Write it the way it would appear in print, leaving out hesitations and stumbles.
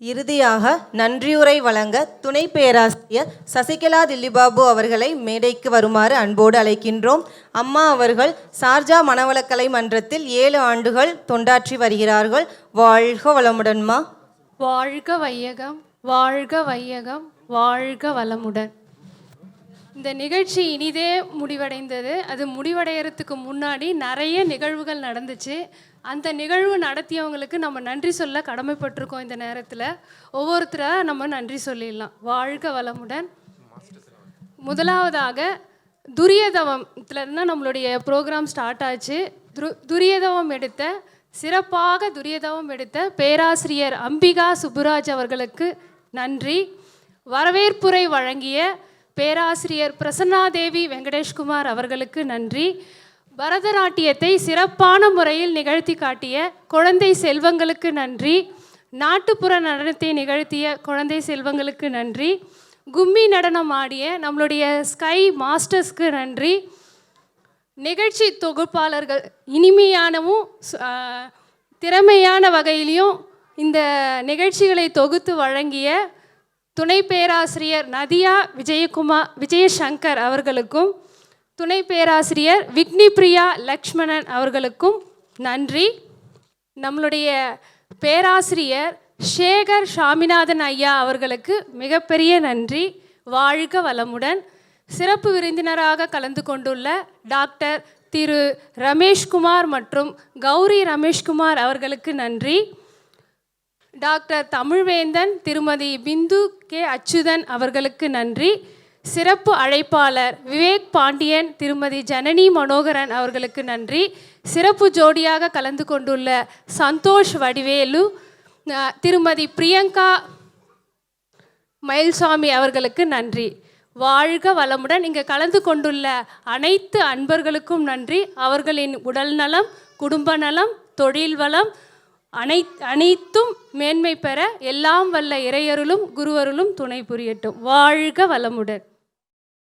இறுதியாக நன்றியுரை வழங்க துணை பேராசிரியர் சசிகலா தில்லிபாபு அவர்களை மேடைக்கு வருமாறு அன்போடு அழைக்கின்றோம். அம்மா அவர்கள் சார்ஜா மனவளக்கலை மன்றத்தில் 7 ஆண்டுகள் தொண்டாற்றி வருகிறார்கள். வாழ்க வளமுடன்மா. வாழ்க வையகம், வாழ்க வையகம், வாழ்க வளமுடன். இந்த நிகழ்ச்சி இனிதே முடிவடைந்தது. அது முடிவடைகிறதுக்கு முன்னாடி நிறைய நிகழ்வுகள் நடந்துச்சு. அந்த நிகழ்வு நடத்தியவங்களுக்கு நம்ம நன்றி சொல்ல கடமைப்பட்டிருக்கோம். இந்த நேரத்தில் ஒவ்வொருத்தராக நம்ம நன்றி சொல்லிடலாம். வாழ்க வளமுடன். முதலாவதாக துரியதவத்தில் தான் நம்மளுடைய ப்ரோக்ராம் ஸ்டார்ட் ஆச்சு. சிறப்பாக துரியதவம் எடுத்த பேராசிரியர் அம்பிகா சுப்புராஜ் அவர்களுக்கு நன்றி. வரவேற்புரை வழங்கிய பேராசிரியர் பிரசன்னாதேவி வெங்கடேஷ்குமார் அவர்களுக்கு நன்றி. பரதநாட்டியத்தை சிறப்பான முறையில் நிகழ்த்தி காட்டிய குழந்தை செல்வங்களுக்கு நன்றி. நாட்டுப்புற நடனத்தை நிகழ்த்திய குழந்தை செல்வங்களுக்கு நன்றி. கும்மி நடனம் ஆடிய நம்மளுடைய ஸ்கை மாஸ்டர்ஸ்க்கு நன்றி. நிகழ்ச்சி தொகுப்பாளர்கள் இனிமையானவும் திறமையான வகையிலையும் இந்த நிகழ்ச்சிகளை தொகுத்து வழங்கிய துணை பேராசிரியர் நதியா விஜயசங்கர் அவர்களுக்கும் துணை பேராசிரியர் விக்னிபிரியா லக்ஷ்மணன் அவர்களுக்கும் நன்றி. நம்மளுடைய பேராசிரியர் சேகர் சாமிநாதன் ஐயா அவர்களுக்கு மிகப்பெரிய நன்றி. வாழ்க வளமுடன். சிறப்பு விருந்தினராக கலந்து கொண்டுள்ள டாக்டர் திரு ரமேஷ்குமார் மற்றும் கௌரி ரமேஷ்குமார் அவர்களுக்கு நன்றி. டாக்டர் தமிழ்வேந்தன், திருமதி பிந்து கே அச்சுதன் அவர்களுக்கு நன்றி. சிறப்பு அழைப்பாளர் விவேக் பாண்டியன், திருமதி ஜனனி மனோகரன் அவர்களுக்கு நன்றி. சிறப்பு ஜோடியாக கலந்து கொண்டுள்ள சந்தோஷ் வடிவேலு, திருமதி பிரியங்கா மயில்சாமி அவர்களுக்கு நன்றி. வாழ்க வளமுடன். இங்கே கலந்து கொண்டுள்ள அனைத்து அன்பர்களுக்கும் நன்றி. அவர்களின் உடல் நலம், குடும்ப நலம், தொழில் வளம் அனைத்தும் மேன்மை பெற எல்லாம் வல்ல இறையருளும் குருவருளும் துணை புரியட்டும். வாழ்க வளமுடன்.